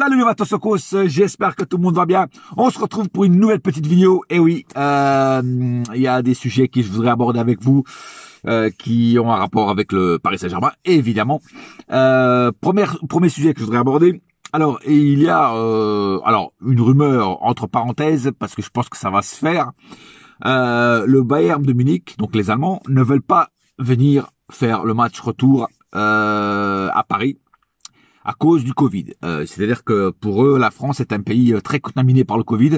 Salut les Matosokos, j'espère que tout le monde va bien. On se retrouve pour une nouvelle petite vidéo. Et oui, il y a des sujets que je voudrais aborder avec vous, qui ont un rapport avec le Paris Saint-Germain, évidemment. Premier sujet que je voudrais aborder. Alors, il y a une rumeur entre parenthèses, parce que je pense que ça va se faire. Le Bayern de Munich, donc les Allemands, ne veulent pas venir faire le match retour à Paris à cause du Covid. C'est-à-dire que pour eux, la France est un pays très contaminé par le Covid,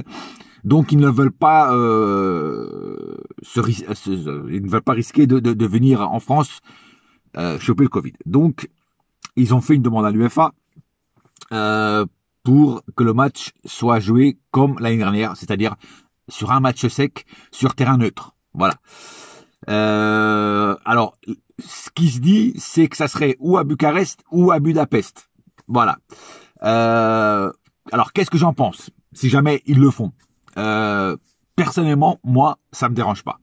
donc ils ne veulent pas ils ne veulent pas risquer de venir en France choper le Covid. Donc ils ont fait une demande à l'UEFA pour que le match soit joué comme l'année dernière, c'est-à-dire sur un match sec sur terrain neutre. Voilà. Alors, ce qui se dit, c'est que ça serait ou à Bucarest ou à Budapest. Voilà. Alors, qu'est-ce que j'en pense si jamais ils le font? Personnellement, moi, ça me dérange pas.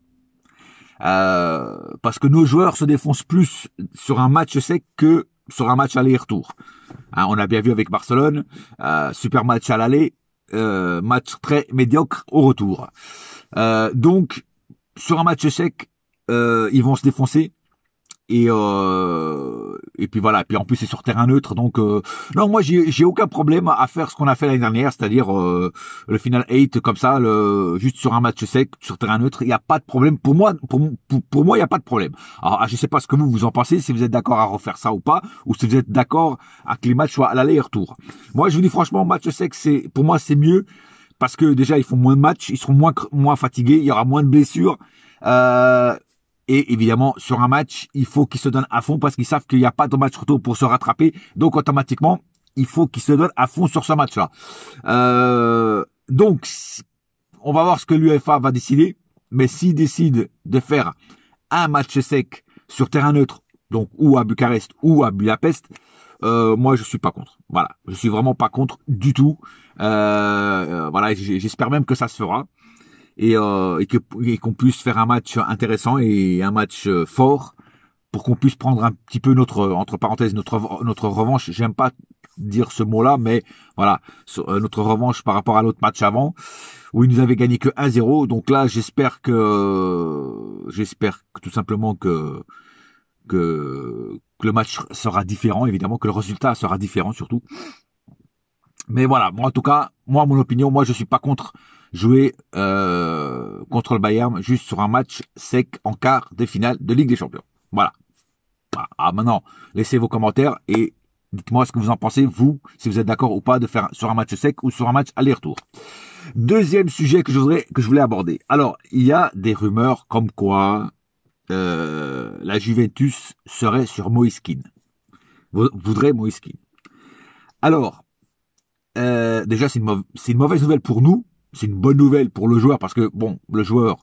Parce que nos joueurs se défoncent plus sur un match sec que sur un match aller-retour. Hein, on a bien vu avec Barcelone, super match à l'aller, match très médiocre au retour. Donc, sur un match sec, ils vont se défoncer. Et puis voilà, puis en plus c'est sur terrain neutre, donc non, moi j'ai aucun problème à faire ce qu'on a fait l'année dernière, c'est-à-dire le final 8 comme ça, juste sur un match sec sur terrain neutre, il n'y a pas de problème pour moi. Pour moi, il n'y a pas de problème. Alors je sais pas ce que vous en pensez, si vous êtes d'accord à refaire ça ou pas, ou si vous êtes d'accord à que les matchs soient à l'aller et retour. Moi je vous dis franchement, match sec, pour moi c'est mieux parce que déjà ils font moins de matchs, ils seront moins fatigués, il y aura moins de blessures. Et évidemment, sur un match, il faut qu'ils se donnent à fond parce qu'ils savent qu'il n'y a pas de match retour pour se rattraper. Donc, automatiquement, il faut qu'ils se donnent à fond sur ce match-là. Donc, on va voir ce que l'UEFA va décider. Mais s'ils décident de faire un match sec sur terrain neutre, donc ou à Bucarest ou à Budapest, moi, je suis pas contre. Voilà, je suis vraiment pas contre du tout. Voilà, j'espère même que ça se fera. Et qu'on puisse faire un match intéressant et un match fort pour qu'on puisse prendre un petit peu entre parenthèses, notre revanche. J'aime pas dire ce mot-là, mais voilà, notre revanche par rapport à l'autre match avant, où il nous avait gagné que 1-0. Donc là, j'espère tout simplement que le match sera différent, évidemment, que le résultat sera différent surtout. Mais voilà, moi en tout cas, mon opinion, moi je suis pas contre jouer contre le Bayern juste sur un match sec en quart de finale de Ligue des Champions. Voilà. Ah, maintenant, laissez vos commentaires et dites-moi ce que vous en pensez, vous, si vous êtes d'accord ou pas de faire sur un match sec ou sur un match aller-retour. Deuxième sujet que je voulais aborder. Alors, il y a des rumeurs comme quoi la Juventus serait sur Moïse Kean. Voudrait Moïse Kean. Alors, déjà c'est une mauvaise nouvelle pour nous, c'est une bonne nouvelle pour le joueur parce que bon, le joueur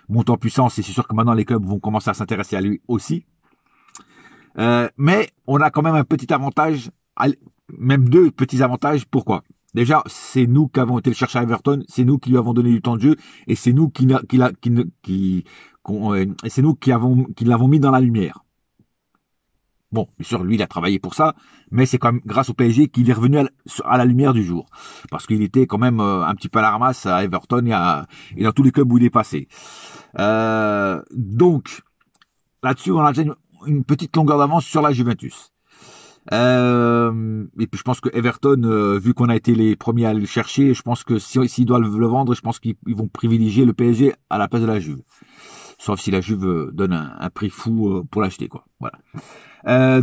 monte en puissance et c'est sûr que maintenant les clubs vont commencer à s'intéresser à lui aussi. Mais on a quand même un petit avantage, même deux petits avantages. Pourquoi? Déjà, c'est nous qui avons été le chercher à Everton, c'est nous qui lui avons donné du temps de jeu et c'est nous qui l'avons mis dans la lumière. Bon, bien sûr, lui, il a travaillé pour ça, mais c'est quand même grâce au PSG qu'il est revenu à la lumière du jour. Parce qu'il était quand même un petit peu à la ramasse à Everton et dans tous les clubs où il est passé. Donc, là-dessus, on a déjà une petite longueur d'avance sur la Juventus. Et puis je pense que Everton, vu qu'on a été les premiers à le chercher, je pense que s'ils doivent le vendre, je pense qu'ils vont privilégier le PSG à la place de la Juve. Sauf si la Juve donne un prix fou pour l'acheter, quoi. Voilà.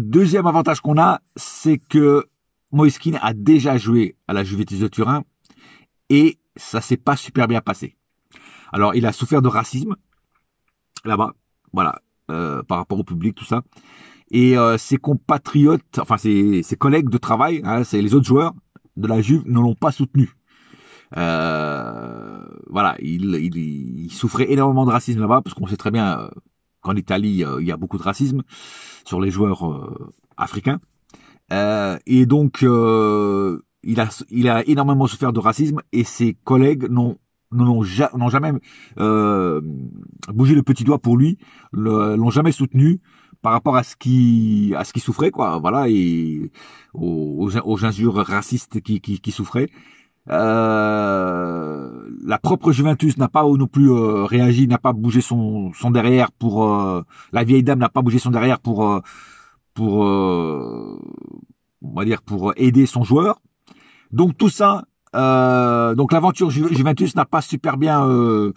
Deuxième avantage qu'on a, c'est que Moïse Kean a déjà joué à la Juventus de Turin et ça s'est pas super bien passé. Alors, il a souffert de racisme là-bas, voilà, par rapport au public, tout ça. Et ses compatriotes, enfin ses collègues de travail, hein, c'est les autres joueurs de la Juve, ne l'ont pas soutenu. Voilà, il souffrait énormément de racisme là-bas parce qu'on sait très bien qu'en Italie il y a beaucoup de racisme sur les joueurs africains et donc il a énormément souffert de racisme et ses collègues n'ont jamais bougé le petit doigt pour lui, l'ont jamais soutenu par rapport à ce qui souffrait, quoi. Voilà, et aux injures racistes qui souffraient. La propre Juventus n'a pas non plus réagi, n'a pas bougé son derrière pour la vieille dame n'a pas bougé son derrière pour on va dire pour aider son joueur. Donc tout ça, donc l'aventure Juventus n'a pas super bien ne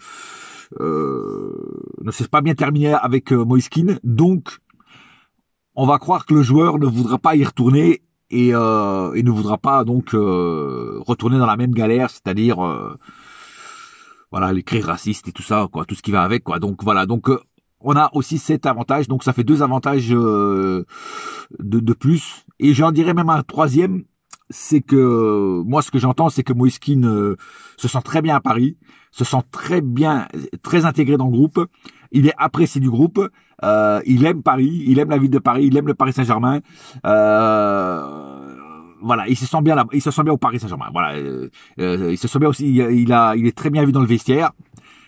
s'est pas bien terminé avec Moise Kean. Donc on va croire que le joueur ne voudra pas y retourner et ne voudra pas donc retourner dans la même galère, c'est-à-dire voilà, les cris racistes et tout ça, quoi, tout ce qui va avec, quoi. Donc voilà, donc on a aussi cet avantage, donc ça fait 2 avantages de plus, et j'en dirais même un troisième, c'est que moi ce que j'entends, c'est que Moise Kean se sent très bien à Paris, se sent très bien, très intégré dans le groupe, il est apprécié du groupe, il aime Paris, il aime la ville de Paris, il aime le Paris Saint-Germain. Voilà, il se sent bien là, il se sent bien au Paris Saint-Germain. Voilà, il se sent bien aussi, il est très bien vu dans le vestiaire.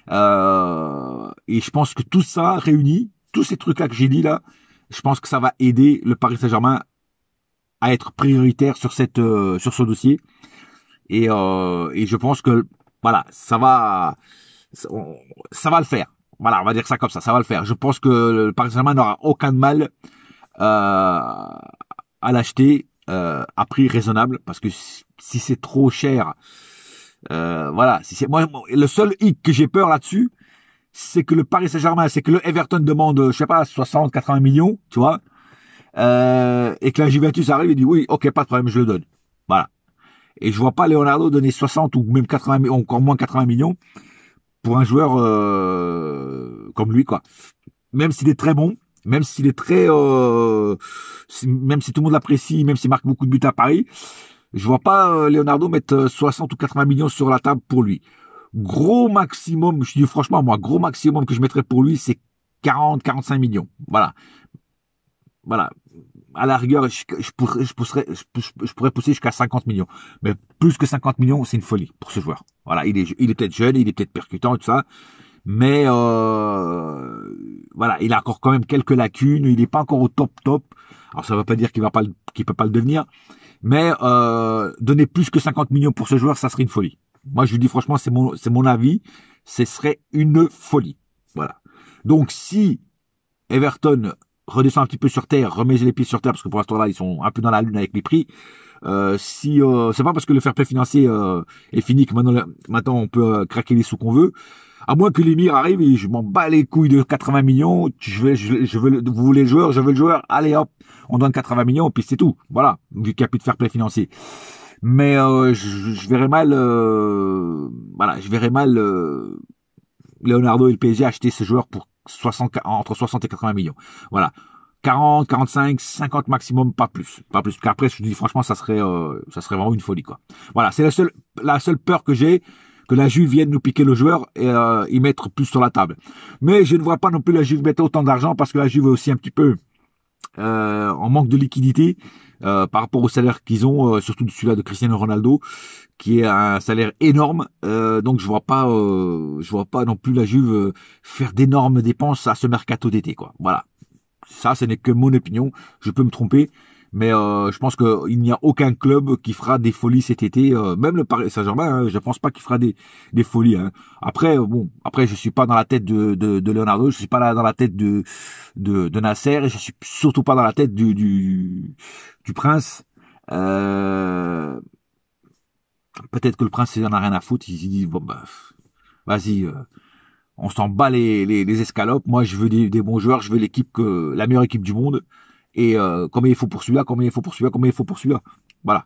Et je pense que tout ça réuni, tous ces trucs là que j'ai dit là, je pense que ça va aider le Paris Saint-Germain à être prioritaire sur sur ce dossier. Et je pense que voilà, ça va le faire. Voilà, on va dire ça comme ça va le faire. Je pense que le Paris Saint-Germain n'aura aucun mal à l'acheter à prix raisonnable, parce que si c'est trop cher, voilà, si c'est moi le seul hic que j'ai peur là-dessus, c'est que le Paris Saint-Germain, c'est que le Everton demande, je sais pas, 60, 80 millions, tu vois, et que la Juventus arrive et dit oui, ok, pas de problème, je le donne. Voilà. Et je vois pas Leonardo donner 60 ou même 80, encore moins 80 millions pour un joueur comme lui, quoi. Même s'il est très bon, même s'il est très, même si tout le monde l'apprécie, même s'il marque beaucoup de buts à Paris, je vois pas Leonardo mettre 60 ou 80 millions sur la table pour lui. Gros maximum, je dis franchement, moi, gros maximum que je mettrais pour lui, c'est 40, 45 millions. Voilà. Voilà. À la rigueur, je pourrais pousser jusqu'à 50 millions. Mais plus que 50 millions, c'est une folie pour ce joueur. Voilà. Il est peut-être jeune, il est peut-être percutant et tout ça. Mais voilà, il a encore quand même quelques lacunes, il n'est pas encore au top. Alors ça ne veut pas dire qu'il peut pas le devenir, mais donner plus que 50 millions pour ce joueur, ça serait une folie. Moi je lui dis franchement, c'est mon avis, ce serait une folie. Voilà. Donc si Everton redescend un petit peu sur terre, remet les pieds sur terre, parce que pour l'instant là ils sont un peu dans la lune avec les prix. Si c'est pas parce que le fair play financier est fini que maintenant on peut craquer les sous qu'on veut. À moins que l'émir arrive et je m'en bats les couilles de 80 millions, vous voulez le joueur, je veux le joueur, allez hop, on donne 80 millions, puis c'est tout. Voilà, vu qu'il n'y a plus de fair play financier. Mais je verrais mal, voilà, je verrais mal Leonardo et le PSG acheter ce joueur pour entre 60 et 80 millions. Voilà. 40, 45, 50 maximum, pas plus. Pas plus. Qu'après, je dis franchement, ça serait vraiment une folie, quoi. Voilà, c'est la seule peur que j'ai, que la Juve vienne nous piquer le joueur et y mettre plus sur la table. Mais je ne vois pas non plus la Juve mettre autant d'argent, parce que la Juve est aussi un petit peu en manque de liquidité par rapport au salaire qu'ils ont, surtout celui-là de Cristiano Ronaldo, qui est un salaire énorme. Donc je vois pas non plus la Juve faire d'énormes dépenses à ce mercato d'été, quoi. Voilà. Ça, ce n'est que mon opinion. Je peux me tromper. Mais je pense qu'il n'y a aucun club qui fera des folies cet été, même le Paris Saint-Germain. Hein, je pense pas qu'il fera des folies. Hein. Après, je suis pas dans la tête de Leonardo, je suis pas là dans la tête de Nasser, et je suis surtout pas dans la tête du Prince. Peut-être que le Prince il en a rien à foutre. Il dit bon bah vas-y, on s'en bat les escalopes. Moi, je veux des bons joueurs, je veux la meilleure équipe du monde. Et combien il faut pour celui-là, combien il faut pour celui-là, combien il faut pour celui-là. Voilà.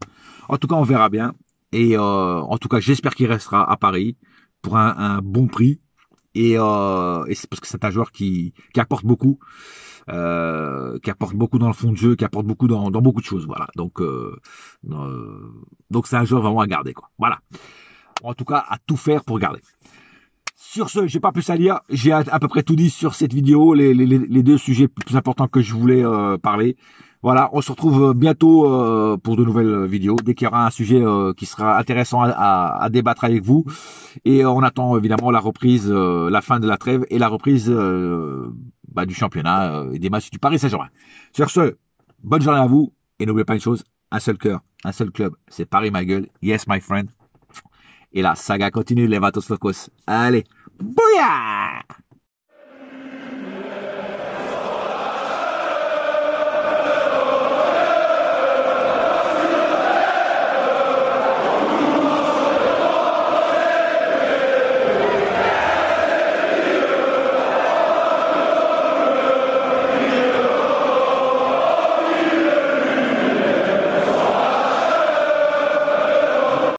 En tout cas, on verra bien. Et en tout cas, j'espère qu'il restera à Paris pour un bon prix. Et c'est parce que c'est un joueur qui apporte beaucoup, dans le fond de jeu, qui apporte beaucoup dans beaucoup de choses. Voilà. Donc c'est un joueur vraiment à garder, quoi. Voilà. En tout cas, à tout faire pour garder. Sur ce, j'ai pas plus à dire. J'ai à peu près tout dit sur cette vidéo, les deux sujets plus importants que je voulais parler. Voilà, on se retrouve bientôt pour de nouvelles vidéos, dès qu'il y aura un sujet qui sera intéressant à débattre avec vous. Et on attend évidemment la reprise, la fin de la trêve et la reprise du championnat et des matchs du Paris Saint-Germain. Sur ce, bonne journée à vous et n'oubliez pas une chose, un seul cœur, un seul club, c'est Paris ma gueule. Yes my friend. Et la saga continue, les Vatos Locos. Allez, bouya!